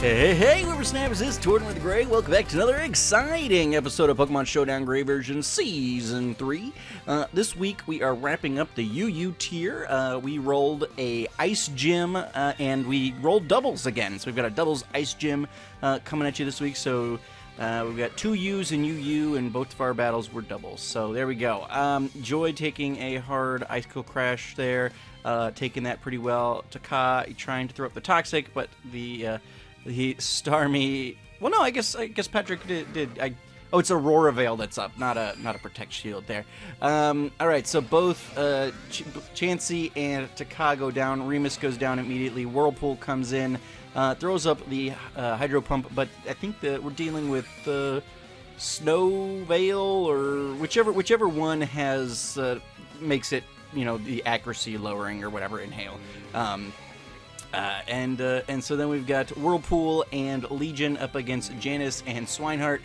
Hey, Whippersnappers, this is Tortimer the Gray. Welcome back to another exciting episode of Pokemon Showdown Gray version Season 3. This week we are wrapping up the UU tier. We rolled a Ice Gym, and we rolled doubles again. So we've got a doubles Ice Gym coming at you this week. So we've got 2 U's and UU, and both of our battles were doubles. So there we go. Joy taking a hard Icicle Crash there, taking that pretty well. Taka trying to throw up the Toxic, but the Starmie. Well, no, I guess Patrick did. Oh, it's Aurora Veil that's up, not a Protect Shield there. All right, so both Chansey and Taka go down. Remus goes down immediately. Whirlpool comes in, throws up the Hydro Pump, but I think that we're dealing with the Snow Veil or whichever one has makes it, the accuracy lowering or whatever in Hail. And so then we've got Whirlpool and Legion up against Janice and Swinehart.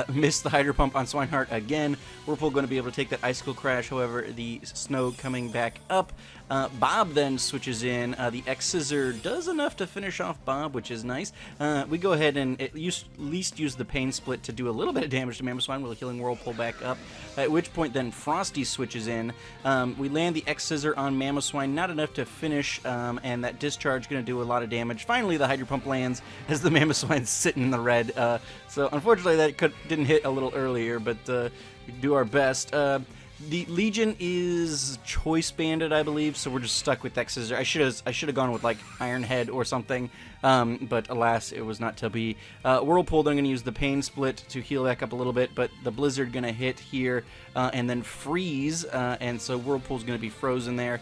Missed the Hydro Pump on Swinehart again. Whirlpool going to be able to take that Icicle Crash, however, the Snow coming back up. Bob then switches in. The X-Scissor does enough to finish off Bob, which is nice. We go ahead and at least use the Pain Split to do a little bit of damage to Mamoswine while healing Whirlpool back up, at which point then Frosty switches in. We land the X-Scissor on Mamoswine, not enough to finish, and that Discharge going to do a lot of damage. Finally, the Hydro Pump lands as the Mamoswine's sitting in the red. So unfortunately, that didn't hit a little earlier, but we do our best. The Legion is Choice Banded, I believe, so we're just stuck with X-Scissor. I should have gone with like Iron Head or something, but alas, it was not to be. Whirlpool, then I'm going to use the Pain Split to heal back up a little bit, but the Blizzard going to hit here and then freeze, and so Whirlpool's going to be frozen there.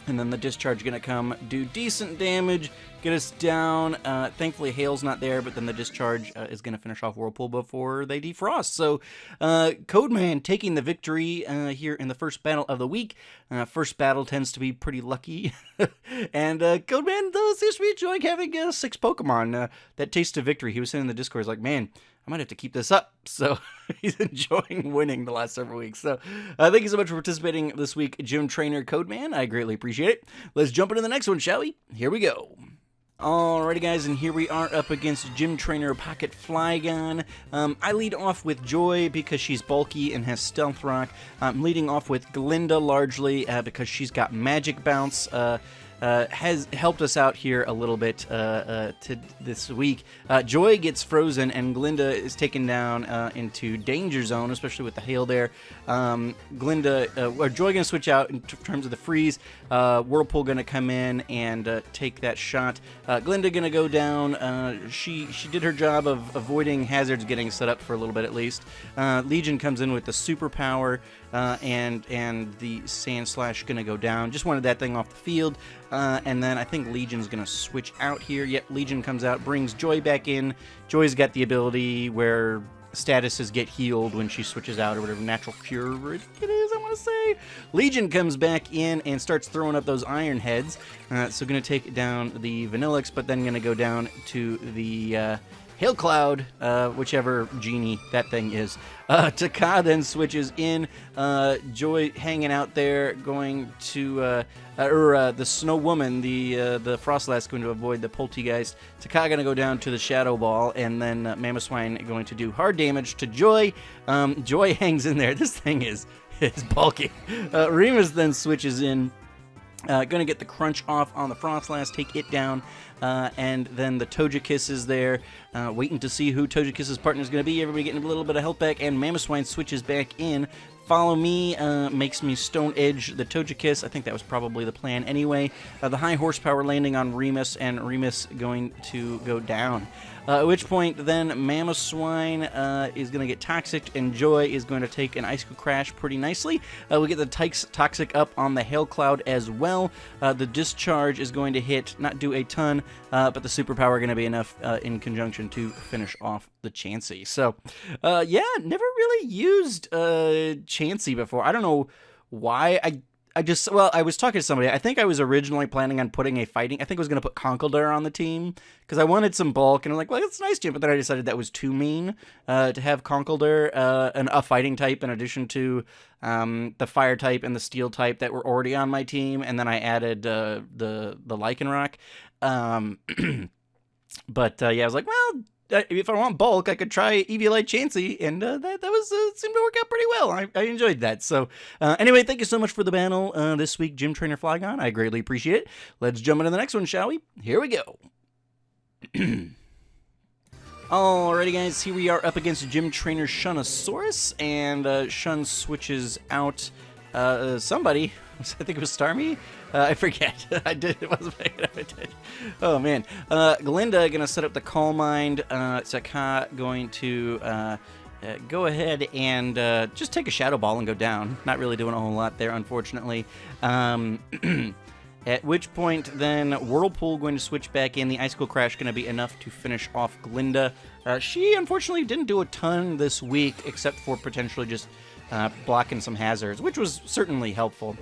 And then the Discharge going to come, do decent damage, get us down. Thankfully, Hail's not there, but then the Discharge is going to finish off Whirlpool before they defrost. So, Codeman taking the victory here in the first battle of the week. First battle tends to be pretty lucky. And Codeman, though, seems to be enjoying having 6 Pokemon. That taste of victory, he was saying in the Discord, like, man, I might have to keep this up. So he's enjoying winning the last several weeks. So thank you so much for participating this week, Gym Trainer Codeman. I greatly appreciate it. Let's jump into the next one, shall we? Here we go. Alrighty, guys, and here we are up against Gym Trainer Pocket Flygon. I lead off with Joy because she's bulky and has Stealth Rock. I'm leading off with Glinda largely because she's got Magic Bounce. Has helped us out here a little bit this week. Joy gets frozen, and Glinda is taken down into Danger Zone, especially with the hail there. Joy going to switch out in terms of the freeze. Whirlpool going to come in and take that shot. Glinda going to go down. She did her job of avoiding hazards getting set up for a little bit at least. Legion comes in with the superpower, and the Sand Slash going to go down. Just wanted that thing off the field. And then I think Legion's going to switch out here. Yep, Legion comes out, brings Joy back in. Joy's got the ability where statuses get healed when she switches out, or whatever natural cure it is, I want to say. Legion comes back in and starts throwing up those Iron Heads. So going to take down the Vanillix, but then going to go down to the Hail Cloud, whichever genie that thing is. Taka then switches in. Joy hanging out there, going to the Snow Woman, the Frostlass going to avoid the Poltegeist. Taka going to go down to the Shadow Ball, and then Mamoswine going to do hard damage to Joy. Joy hangs in there. This thing is bulky. Remus then switches in. Going to get the crunch off on the Frostlass, take it down, and then the Togekiss is there, waiting to see who Togekiss' partner is going to be. Everybody getting a little bit of health back, and Mamoswine switches back in. Follow Me makes me Stone Edge the Togekiss. I think that was probably the plan anyway. The high horsepower landing on Remus, and Remus going to go down. At which point, then Mamoswine is going to get Toxic, and Joy is going to take an Icicle Crash pretty nicely. We get the Toxic up on the Hail Cloud as well. The Discharge is going to hit, not do a ton, but the Superpower going to be enough in conjunction to finish off the Chansey. So, yeah, never really used Chansey before. I don't know why. I was talking to somebody. I think I was originally planning on putting I think I was going to put Conkeldurr on the team because I wanted some bulk, and I'm like, well, it's nice, Jim. But then I decided that was too mean to have Conkeldurr, a fighting type in addition to the fire type and the steel type that were already on my team, and then I added the Lycanroc. But yeah, I was like, well, if I want bulk, I could try Eviolite Chansey, and that was seemed to work out pretty well. I enjoyed that. So anyway, thank you so much for the battle this week, Gym Trainer Flygon. I greatly appreciate it. Let's jump into the next one, shall we? Here we go. Alrighty, guys, here we are up against Gym Trainer Shunosaurus, and Shun switches out somebody. I think it was Starmie. I forget. I did. It wasn't big enough. I did. Oh man. Glinda gonna set up the Calm Mind. Saka going to go ahead and just take a Shadow Ball and go down. Not really doing a whole lot there, unfortunately. At which point, then, Whirlpool going to switch back in. The Icicle Crash going to be enough to finish off Glinda. She, unfortunately, didn't do a ton this week, except for potentially just blocking some hazards, which was certainly helpful.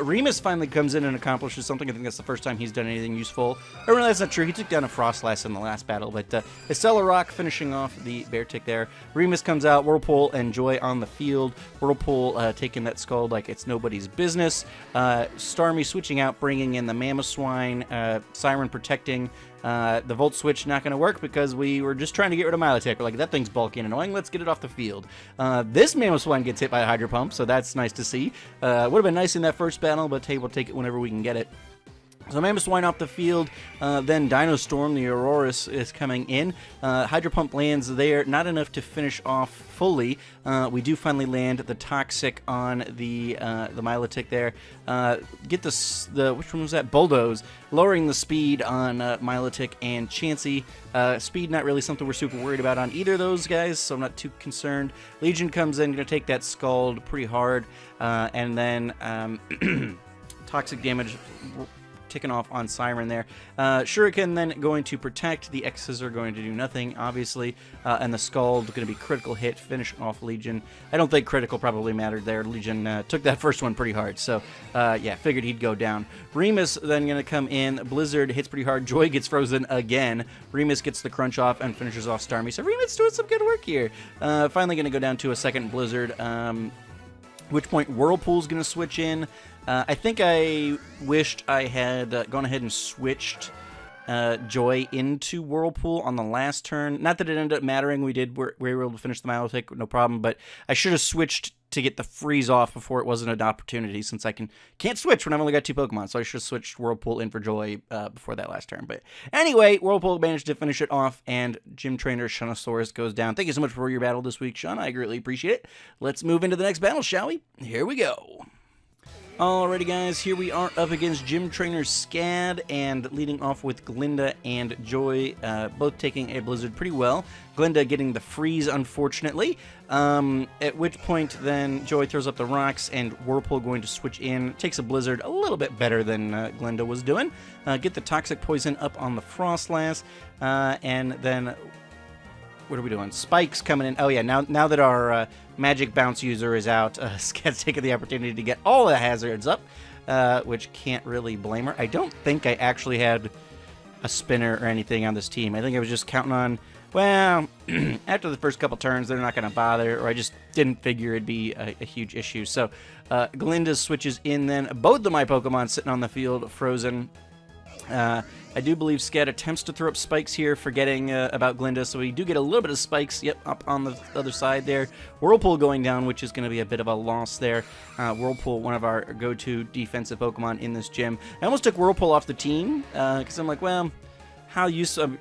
Remus finally comes in and accomplishes something. I think that's the first time he's done anything useful. Or really, that's not true. He took down a Frostlass in the last battle, but Estella Rock finishing off the Bear Tick there. Remus comes out, Whirlpool and Joy on the field. Whirlpool taking that Scald like it's nobody's business. Starmie switching out, bringing in the Mamoswine. Siren protecting. The Volt Switch not going to work because we were just trying to get rid of Milotic. We're like, that thing's bulky and annoying. Let's get it off the field. This Mamoswine gets hit by a Hydro Pump, so that's nice to see. Would have been nice in that first battle, but hey, we'll take it whenever we can get it. So Mamoswine off the field, then Dino Storm, the Aurorus, is coming in. Hydro Pump lands there, not enough to finish off fully. We do finally land the Toxic on the Milotic there. Get the which one was that? Bulldoze, lowering the speed on Milotic and Chansey. Speed not really something we're super worried about on either of those guys, so I'm not too concerned. Legion comes in, going to take that Scald pretty hard, and then Toxic damage ticking off on Siren there. Shuriken then going to protect. The X's are going to do nothing, obviously. And the Scald going to be critical hit, finish off Legion. I don't think critical probably mattered there. Legion took that first one pretty hard. So, yeah, figured he'd go down. Remus then going to come in. Blizzard hits pretty hard. Joy gets frozen again. Remus gets the crunch off and finishes off Starmie. So Remus doing some good work here. Finally going to go down to a second Blizzard. Which point Whirlpool's going to switch in. I think I wished I had gone ahead and switched Joy into Whirlpool on the last turn. Not that it ended up mattering. We were able to finish the Milotic, no problem. But I should have switched to get the freeze off before it wasn't an opportunity, since I can't switch when I've only got 2 Pokemon. So I should have switched Whirlpool in for Joy before that last turn. But anyway, Whirlpool managed to finish it off, and Gym Trainer Shunosaurus goes down. Thank you so much for your battle this week, Shun. I greatly appreciate it. Let's move into the next battle, shall we? Here we go. Alrighty, guys, here we are up against Gym Trainer Cad, and leading off with Glinda and Joy, both taking a Blizzard pretty well. Glinda getting the freeze, unfortunately, at which point then Joy throws up the rocks, and Whirlpool going to switch in, takes a Blizzard a little bit better than Glinda was doing. Get the Toxic Poison up on the Frostlass, and then what are we doing? Spikes coming in. Oh yeah, now that our Magic Bounce user is out, Scad's taking the opportunity to get all the hazards up, which can't really blame her. I don't think I actually had a spinner or anything on this team. I think I was just counting on, well, after the first couple turns, they're not going to bother, or I just didn't figure it'd be a huge issue. So Glinda switches in then. Both of my Pokemon sitting on the field, frozen. I do believe Scad attempts to throw up spikes here, forgetting about Glinda, so we do get a little bit of spikes, yep, up on the other side there. Whirlpool going down, which is going to be a bit of a loss there. Whirlpool, one of our go-to defensive Pokemon in this gym. I almost took Whirlpool off the team, because I'm like, well, how useful...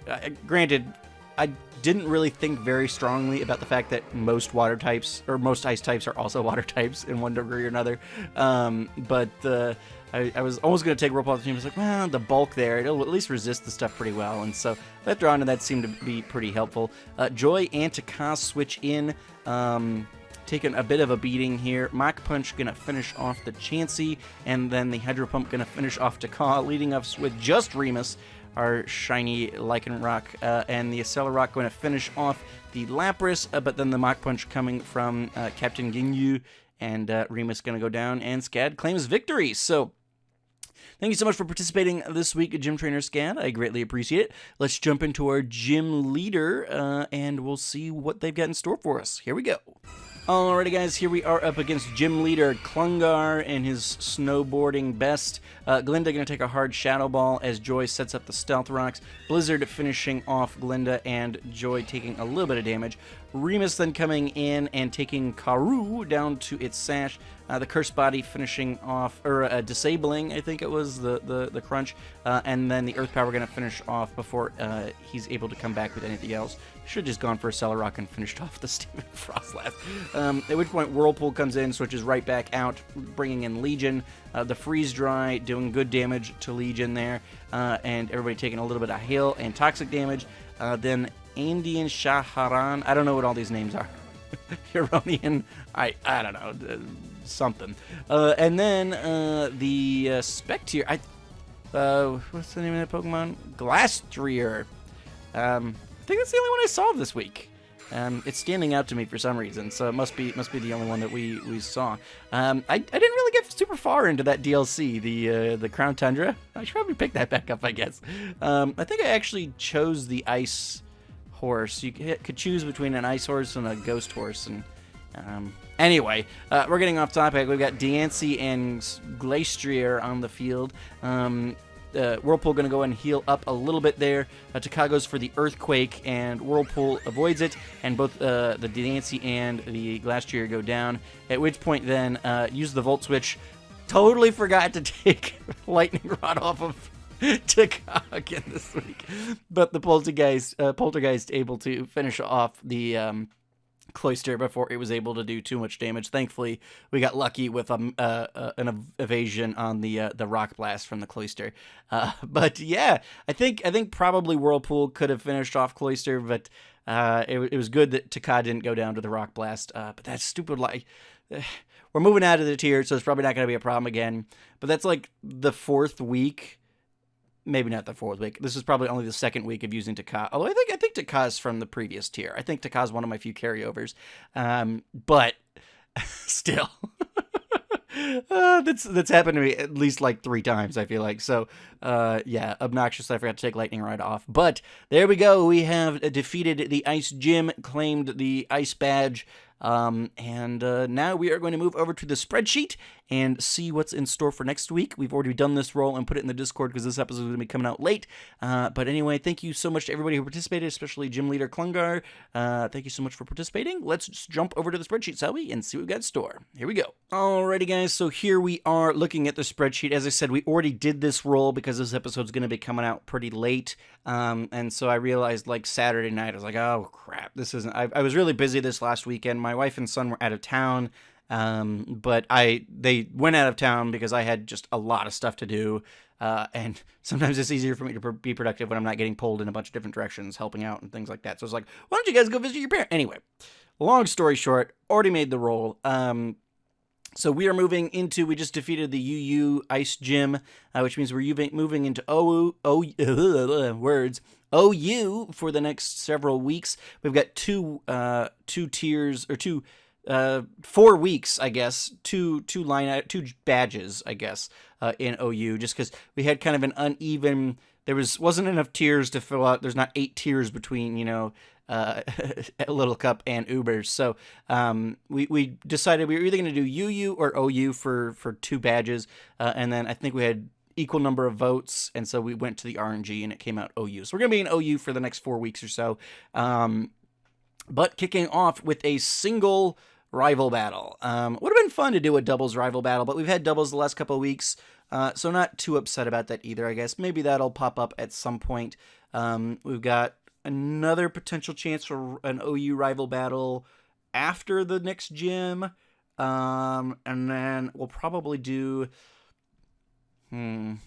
granted, I didn't really think very strongly about the fact that most water types, or most ice types, are also water types in one degree or another, but... I was almost going to take Whirlpool off the team. I was like, well, the bulk there, it'll at least resist the stuff pretty well. And so later on, that seemed to be pretty helpful. Joy and Taka switch in, taking a bit of a beating here. Mach Punch going to finish off the Chansey, and then the Hydro Pump going to finish off Taka, leading us with just Remus, our shiny Lycanroc, and the Accelerock going to finish off the Lapras, but then the Mach Punch coming from Captain Ginyu, and Remus going to go down, and Scad claims victory. So thank you so much for participating this week at Gym Trainer Cad. I greatly appreciate it. Let's jump into our gym leader, and we'll see what they've got in store for us. Here we go. Alrighty guys, here we are up against Gym Leader Klungar and his snowboarding best. Glinda going to take a hard Shadow Ball as Joy sets up the Stealth Rocks. Blizzard finishing off Glinda and Joy taking a little bit of damage. Remus then coming in and taking Karu down to its sash. The Cursed Body finishing off, or disabling, I think it was, the crunch. And then the Earth Power going to finish off before he's able to come back with anything else. Should have just gone for a Cellar Rock and finished off the Steven Frost Laugh. At which point Whirlpool comes in, switches right back out, bringing in Legion. The Freeze Dry doing good damage to Legion there. And everybody taking a little bit of Hail and Toxic damage. Then Andean Shaharan. I don't know what all these names are. Huronian. I don't know. Something. And then the Spectier. What's the name of that Pokemon? Glastrier. I think that's the only one I saw this week. It's standing out to me for some reason, so it must be the only one that we saw. I didn't really get super far into that DLC, the Crown Tundra. I should probably pick that back up, I guess. I think I actually chose the Ice Horse. You could choose between an Ice Horse and a Ghost Horse, and anyway, we're getting off topic. We've got Diancie and Glastrier on the field. Whirlpool going to go and heal up a little bit there. Taka goes for the Earthquake, and Whirlpool avoids it, and both the Diancie and the Glastrier go down, at which point then use the Volt Switch. Totally forgot to take Lightning Rod off of Taka again this week, but the Poltergeist able to finish off the Cloyster before it was able to do too much damage. Thankfully, we got lucky with an evasion on the Rock Blast from the Cloyster. But yeah, I think probably Whirlpool could have finished off Cloyster, but it was good that Taka didn't go down to the Rock Blast. But that's stupid. Like, we're moving out of the tier, so it's probably not going to be a problem again. But that's like the fourth week. Maybe not the fourth week. This is probably only the second week of using Taka. Although I think Taka's from the previous tier. I think Taka's one of my few carryovers. But still. That's happened to me at least like 3 times, I feel like. So, yeah, obnoxious. I forgot to take Lightning Rod off. But there we go. We have defeated the Ice Gym, claimed the Ice Badge. And now we are going to move over to the spreadsheet and see what's in store for next week. We've already done this roll and put it in the Discord because this episode is going to be coming out late. But anyway, thank you so much to everybody who participated, especially Gym Leader Klungar. Thank you so much for participating. Let's just jump over to the spreadsheet, shall we, and see what we've got in store. Here we go. Alrighty, guys, so here we are looking at the spreadsheet. As I said, we already did this roll because this episode's going to be coming out pretty late. And so I realized, like, Saturday night, I was like, oh, crap, this isn't... I was really busy this last weekend. My wife and son were out of town. But they went out of town because I had just a lot of stuff to do, and sometimes it's easier for me to be productive when I'm not getting pulled in a bunch of different directions, helping out and things like that. So it's like, why don't you guys go visit your parents? Anyway, long story short, already made the roll. So we are moving into, we just defeated the UU Ice Gym, which means we're moving into OU for the next several weeks. We've got two tiers, or 4 weeks, I guess, two badges, I guess, in OU, just because we had kind of an uneven, wasn't enough tiers to fill out. There's not 8 tiers between, Little Cup and Ubers. So we decided we were either going to do UU or OU for 2 badges, and then I think we had equal number of votes, and so we went to the RNG and it came out OU. So we're going to be in OU for the next 4 weeks or so. But kicking off with a single rival battle. Would have been fun to do a doubles rival battle, but we've had doubles the last couple of weeks, so not too upset about that either, I guess. Maybe that'll pop up at some point. We've got another potential chance for an OU rival battle after the next gym, and then we'll probably do... I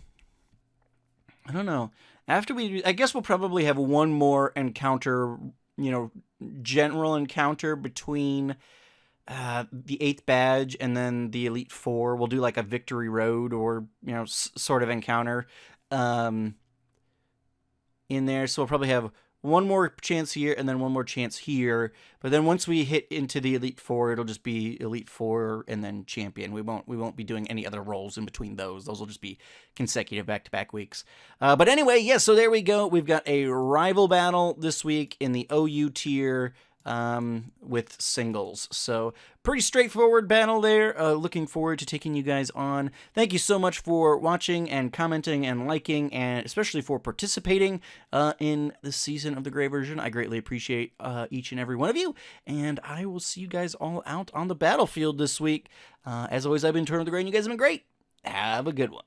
don't know. I guess we'll probably have one more encounter, general encounter between the 8th badge and then the Elite Four. We'll do like a Victory Road or, sort of encounter in there. So we'll probably have one more chance here and then one more chance here. But then once we hit into the Elite Four, it'll just be Elite Four and then Champion. We won't be doing any other roles in between those. Those will just be consecutive back-to-back weeks. But anyway, yeah, so there we go. We've got a rival battle this week in the OU tier. with singles. So pretty straightforward battle there. Looking forward to taking you guys on. Thank you so much for watching and commenting and liking, and especially for participating in this season of the Gray version. I greatly appreciate each and every one of you, and I will see you guys all out on the battlefield this week. As always, I've been Turner the Gray, and you guys have been great. Have a good one.